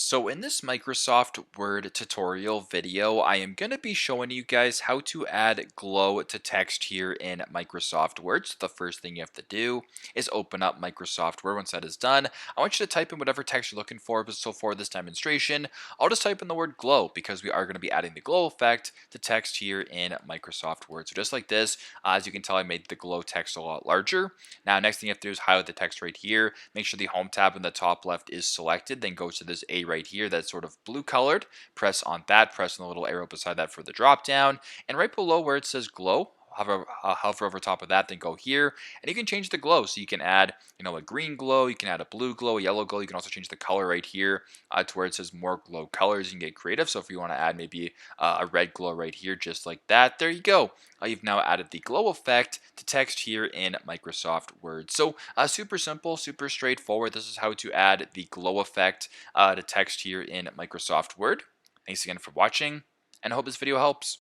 So in this Microsoft Word tutorial video, I am going to be showing you guys how to add glow to text here in Microsoft Word. So the first thing you have to do is open up Microsoft Word. Once that is done, I want you to type in whatever text you're looking for. But so for this demonstration, I'll just type in the word glow because we are going to be adding the glow effect to text here in Microsoft Word. So just like this, as you can tell, I made the glow text a lot larger. Now, next thing you have to do is highlight the text right here. Make sure the home tab in the top left is selected. Then go to this A right here that's sort of blue colored. Press on that, press on the little arrow beside that for the drop down. And right below where it says glow, hover over top of that, then go here, and you can change the glow. So you can add, a green glow, you can add a blue glow, a yellow glow. You can also change the color right here to where it says more glow colors. You can get creative. So if you want to add maybe a red glow right here, just like that, there you go. You've now added the glow effect to text here in Microsoft Word. So super simple, super straightforward. This is how to add the glow effect to text here in Microsoft Word. Thanks again for watching, and I hope this video helps.